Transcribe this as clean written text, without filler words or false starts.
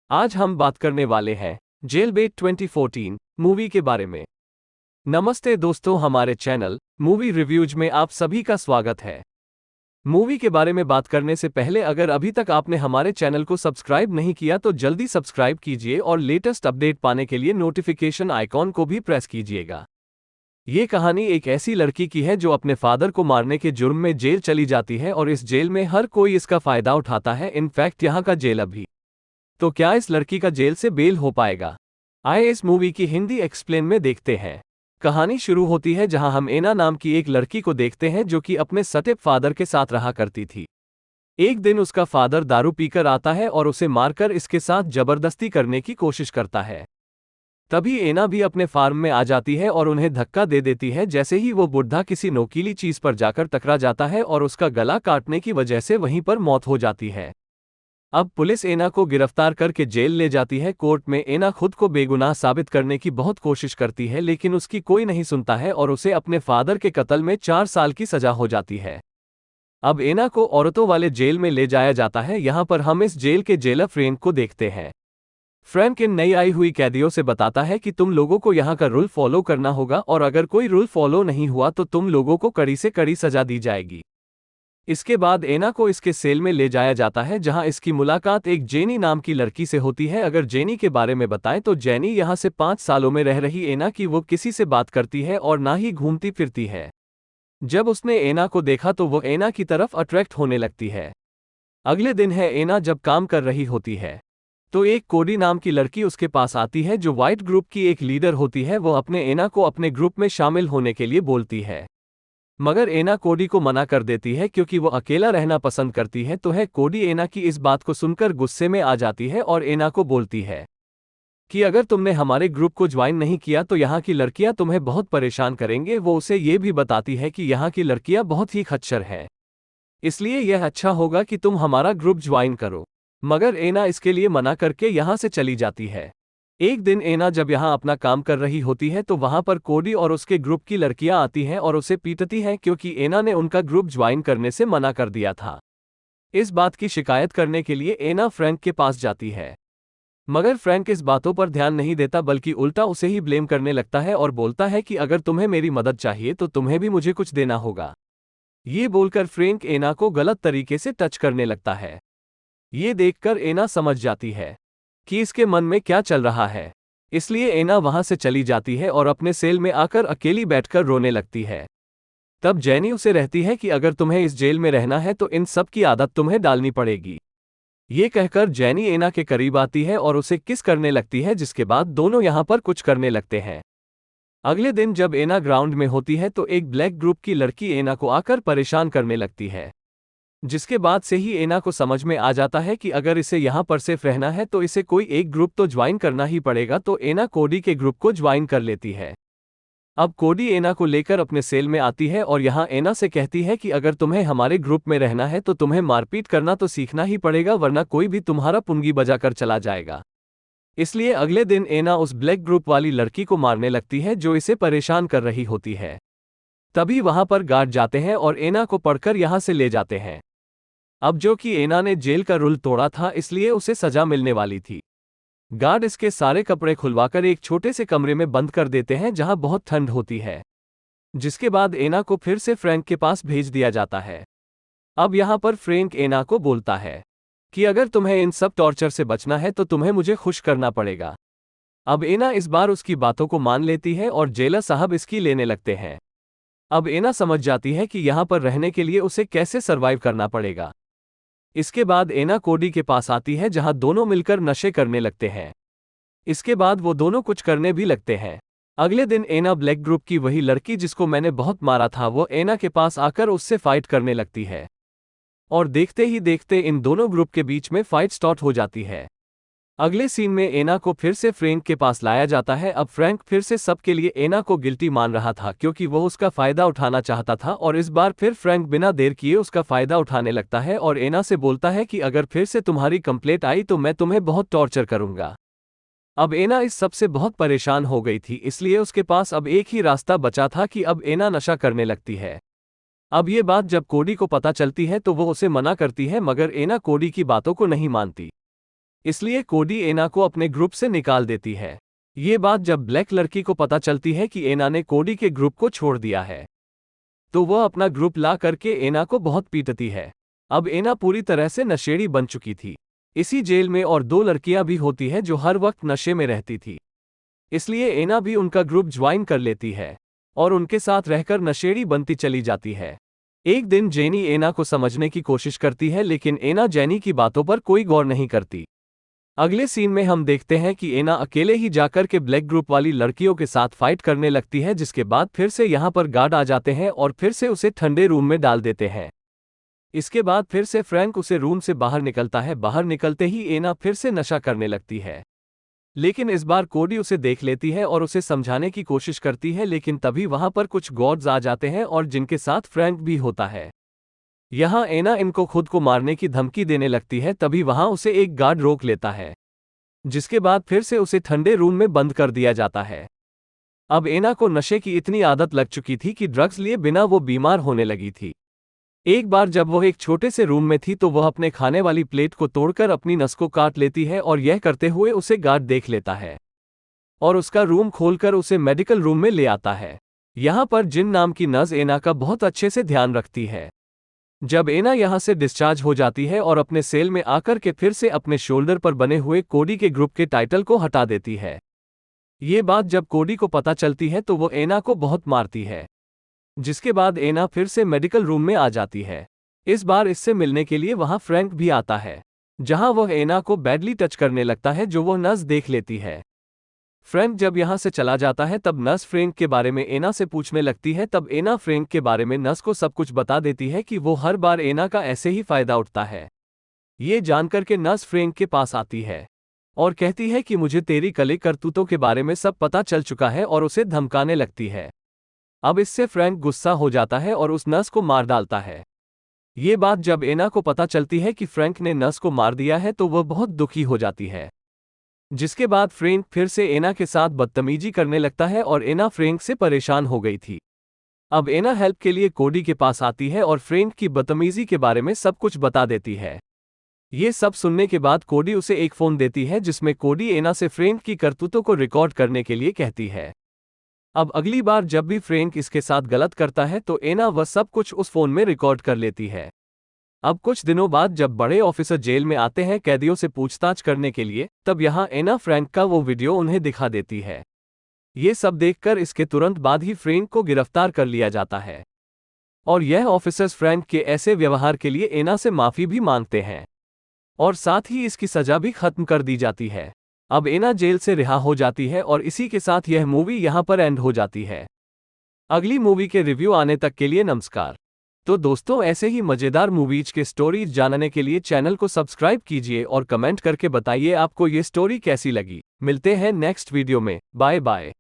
आज हम बात करने वाले हैं जेलबेट 2014 मूवी के बारे में। नमस्ते दोस्तों, हमारे चैनल मूवी रिव्यूज में आप सभी का स्वागत है। मूवी के बारे में बात करने से पहले अगर अभी तक आपने हमारे चैनल को सब्सक्राइब नहीं किया तो जल्दी सब्सक्राइब कीजिए और लेटेस्ट अपडेट पाने के लिए नोटिफिकेशन आइकॉन को भी प्रेस कीजिएगा। ये कहानी एक ऐसी लड़की की है जो अपने फादर को मारने के जुर्म में जेल चली जाती है और इस जेल में हर कोई इसका फायदा उठाता है। इनफैक्ट यहाँ का जेल अभी। तो क्या इस लड़की का जेल से बेल हो पाएगा? आइए इस मूवी की हिंदी एक्सप्लेन में देखते हैं। कहानी शुरू होती है जहां हम एना नाम की एक लड़की को देखते हैं जो कि अपने स्टेप फादर के साथ रहा करती थी। एक दिन उसका फादर दारू पीकर आता है और उसे मारकर इसके साथ जबरदस्ती करने की कोशिश करता है। तभी एना भी अपने फार्म में आ जाती है और उन्हें धक्का दे देती है। जैसे ही वो बुढ़ा किसी नोकीली चीज पर जाकर टकरा जाता है और उसका गला काटने की वजह से वहीं पर मौत हो जाती है। अब पुलिस एना को गिरफ्तार करके जेल ले जाती है। कोर्ट में एना खुद को बेगुनाह साबित करने की बहुत कोशिश करती है, लेकिन उसकी कोई नहीं सुनता है और उसे अपने फादर के कत्ल में 4 साल की सजा हो जाती है। अब एना को औरतों वाले जेल में ले जाया जाता है। यहाँ पर हम इस जेल के जेलर फ्रैंक को देखते हैं। फ्रैंक इन नई आई हुई कैदियों से बताता है कि तुम लोगों को यहाँ का रूल फॉलो करना होगा और अगर कोई रूल फॉलो नहीं हुआ तो तुम लोगों को कड़ी से कड़ी सजा दी जाएगी। इसके बाद एना को इसके सेल में ले जाया जाता है जहां इसकी मुलाकात एक जेनी नाम की लड़की से होती है। अगर जेनी के बारे में बताएं तो जेनी यहां से 5 सालों में रह रही एना की वो किसी से बात करती है और ना ही घूमती फिरती है। जब उसने एना को देखा तो वो एना की तरफ अट्रैक्ट होने लगती है। अगले दिन है एना जब काम कर रही होती है तो एक कोडी नाम की लड़की उसके पास आती है जो व्हाइट ग्रुप की एक लीडर होती है। वो अपने एना को अपने ग्रुप में शामिल होने के लिए बोलती है, मगर एना कोडी को मना कर देती है क्योंकि वो अकेला रहना पसंद करती है। तो है कोडी एना की इस बात को सुनकर गुस्से में आ जाती है और एना को बोलती है कि अगर तुमने हमारे ग्रुप को ज्वाइन नहीं किया तो यहाँ की लड़कियां तुम्हें बहुत परेशान करेंगे। वो उसे ये भी बताती है कि यहाँ की लड़कियां बहुत ही खच्चर हैं, इसलिए यह अच्छा होगा कि तुम हमारा ग्रुप ज्वाइन करो। मगर एना इसके लिए मना करके यहाँ से चली जाती है। एक दिन एना जब यहाँ अपना काम कर रही होती है तो वहां पर कोडी और उसके ग्रुप की लड़कियां आती हैं और उसे पीटती हैं क्योंकि एना ने उनका ग्रुप ज्वाइन करने से मना कर दिया था। इस बात की शिकायत करने के लिए एना फ्रैंक के पास जाती है, मगर फ्रैंक इस बातों पर ध्यान नहीं देता बल्कि उल्टा उसे ही ब्लेम करने लगता है और बोलता है कि अगर तुम्हें मेरी मदद चाहिए तो तुम्हें भी मुझे कुछ देना होगा। ये बोलकर फ्रैंक एना को गलत तरीके से टच करने लगता है। ये देखकर एना समझ जाती है कि इसके मन में क्या चल रहा है, इसलिए एना वहां से चली जाती है और अपने सेल में आकर अकेली बैठकर रोने लगती है। तब जेनी उसे रहती है कि अगर तुम्हें इस जेल में रहना है तो इन सब की आदत तुम्हें डालनी पड़ेगी। ये कहकर जेनी एना के करीब आती है और उसे किस करने लगती है, जिसके बाद दोनों यहाँ पर कुछ करने लगते हैं। अगले दिन जब एना ग्राउंड में होती है तो एक ब्लैक ग्रुप की लड़की एना को आकर परेशान करने लगती है, जिसके बाद से ही एना को समझ में आ जाता है कि अगर इसे यहाँ पर सेफ रहना है तो इसे कोई एक ग्रुप तो ज्वाइन करना ही पड़ेगा। तो एना कोडी के ग्रुप को ज्वाइन कर लेती है। अब कोडी एना को लेकर अपने सेल में आती है और यहाँ एना से कहती है कि अगर तुम्हें हमारे ग्रुप में रहना है तो तुम्हें मारपीट करना तो सीखना ही पड़ेगा, वरना कोई भी तुम्हारा पुंगी बजाकर चला जाएगा। इसलिए अगले दिन एना उस ब्लैक ग्रुप वाली लड़की को मारने लगती है जो इसे परेशान कर रही होती है। तभी वहां पर गार्ड जाते हैं और एना को पकड़कर यहाँ से ले जाते हैं। अब जो कि एना ने जेल का रूल तोड़ा था इसलिए उसे सजा मिलने वाली थी। गार्ड इसके सारे कपड़े खुलवाकर एक छोटे से कमरे में बंद कर देते हैं जहां बहुत ठंड होती है, जिसके बाद एना को फिर से फ्रैंक के पास भेज दिया जाता है। अब यहां पर फ्रैंक एना को बोलता है कि अगर तुम्हें इन सब टॉर्चर से बचना है तो तुम्हें मुझे खुश करना पड़ेगा। अब एना इस बार उसकी बातों को मान लेती है और जेलर साहब इसकी लेने लगते हैं। अब एना समझ जाती है कि यहां पर रहने के लिए उसे कैसे सर्वाइव करना पड़ेगा। इसके बाद एना कोडी के पास आती है जहां दोनों मिलकर नशे करने लगते हैं। इसके बाद वो दोनों कुछ करने भी लगते हैं। अगले दिन एना ब्लैक ग्रुप की वही लड़की जिसको मैंने बहुत मारा था वो एना के पास आकर उससे फाइट करने लगती है और देखते ही देखते इन दोनों ग्रुप के बीच में फाइट स्टार्ट हो जाती है। अगले सीन में एना को फिर से फ्रैंक के पास लाया जाता है। अब फ्रैंक फिर से सबके लिए एना को गिल्टी मान रहा था क्योंकि वो उसका फायदा उठाना चाहता था और इस बार फिर फ्रैंक बिना देर किए उसका फायदा उठाने लगता है और एना से बोलता है कि अगर फिर से तुम्हारी कंप्लेंट आई तो मैं तुम्हें बहुत टॉर्चर करूंगा। अब एना इस सब से बहुत परेशान हो गई थी, इसलिए उसके पास अब एक ही रास्ता बचा था कि अब एना नशा करने लगती है। अब ये बात जब कोडी को पता चलती है तो वो उसे मना करती है, मगर एना कोडी की बातों को नहीं मानती। इसलिए कोडी एना को अपने ग्रुप से निकाल देती है। ये बात जब ब्लैक लड़की को पता चलती है कि एना ने कोडी के ग्रुप को छोड़ दिया है, तो वह अपना ग्रुप ला करके एना को बहुत पीटती है। अब एना पूरी तरह से नशेड़ी बन चुकी थी। इसी जेल में और 2 लड़कियां भी होती हैं जो हर वक्त नशे में रहती थी, इसलिए एना भी उनका ग्रुप ज्वाइन कर लेती है और उनके साथ रहकर नशेड़ी बनती चली जाती है। एक दिन जेनी एना को समझने की कोशिश करती है, लेकिन एना जेनी की बातों पर कोई गौर नहीं करती। अगले सीन में हम देखते हैं कि एना अकेले ही जाकर के ब्लैक ग्रुप वाली लड़कियों के साथ फाइट करने लगती है, जिसके बाद फिर से यहाँ पर गार्ड आ जाते हैं और फिर से उसे ठंडे रूम में डाल देते हैं। इसके बाद फिर से फ्रैंक उसे रूम से बाहर निकलता है। बाहर निकलते ही एना फिर से नशा करने लगती है, लेकिन इस बार कोडी उसे देख लेती है और उसे समझाने की कोशिश करती है, लेकिन तभी वहां पर कुछ गार्ड्स आ जाते हैं और जिनके साथ फ्रैंक भी होता है। यहाँ एना इनको खुद को मारने की धमकी देने लगती है, तभी वहां उसे एक गार्ड रोक लेता है, जिसके बाद फिर से उसे ठंडे रूम में बंद कर दिया जाता है। अब एना को नशे की इतनी आदत लग चुकी थी कि ड्रग्स लिए बिना वो बीमार होने लगी थी। एक बार जब वह एक छोटे से रूम में थी तो वह अपने खाने वाली प्लेट को तोड़कर अपनी नस को काट लेती है और यह करते हुए उसे गार्ड देख लेता है और उसका रूम खोलकर उसे मेडिकल रूम में ले आता है। यहाँ पर जिन नाम की नर्स एना का बहुत अच्छे से ध्यान रखती है। जब एना यहाँ से डिस्चार्ज हो जाती है और अपने सेल में आकर के फिर से अपने शोल्डर पर बने हुए कोडी के ग्रुप के टाइटल को हटा देती है। ये बात जब कोडी को पता चलती है तो वो एना को बहुत मारती है, जिसके बाद एना फिर से मेडिकल रूम में आ जाती है। इस बार इससे मिलने के लिए वहां फ्रैंक भी आता है, जहां वह एना को बैडली टच करने लगता है, जो वह नर्स देख लेती है। फ्रैंक जब यहां से चला जाता है तब नर्स फ्रैंक के बारे में एना से पूछने लगती है। तब एना फ्रैंक के बारे में नर्स को सब कुछ बता देती है कि वो हर बार एना का ऐसे ही फायदा उठता है। ये जानकर के नर्स फ्रैंक के पास आती है और कहती है कि मुझे तेरी कले करतूतों के बारे में सब पता चल चुका है और उसे धमकाने लगती है। अब इससे फ्रैंक गुस्सा हो जाता है और उस नर्स को मार डालता है। ये बात जब एना को पता चलती है कि फ्रैंक ने नर्स को मार दिया है तो वह बहुत दुखी हो जाती है, जिसके बाद फ्रैंक फिर से एना के साथ बदतमीजी करने लगता है और एना फ्रैंक से परेशान हो गई थी। अब एना हेल्प के लिए कोडी के पास आती है और फ्रैंक की बदतमीजी के बारे में सब कुछ बता देती है। ये सब सुनने के बाद कोडी उसे एक फ़ोन देती है, जिसमें कोडी एना से फ्रैंक की करतूतों को रिकॉर्ड करने के लिए कहती है। अब अगली बार जब भी फ्रैंक इसके साथ गलत करता है तो एना वह सब कुछ उस फोन में रिकॉर्ड कर लेती है। अब कुछ दिनों बाद जब बड़े ऑफिसर जेल में आते हैं कैदियों से पूछताछ करने के लिए, तब यहाँ एना फ्रैंक का वो वीडियो उन्हें दिखा देती है। ये सब देखकर इसके तुरंत बाद ही फ्रैंक को गिरफ्तार कर लिया जाता है और यह ऑफिसर्स फ्रैंक के ऐसे व्यवहार के लिए एना से माफी भी मांगते हैं और साथ ही इसकी सजा भी खत्म कर दी जाती है। अब एना जेल से रिहा हो जाती है और इसी के साथ यह मूवी यहाँ पर एंड हो जाती है। अगली मूवी के रिव्यू आने तक के लिए नमस्कार। तो दोस्तों, ऐसे ही मज़ेदार मूवीज के स्टोरीज जानने के लिए चैनल को सब्सक्राइब कीजिए और कमेंट करके बताइए आपको ये स्टोरी कैसी लगी। मिलते हैं नेक्स्ट वीडियो में। Bye bye.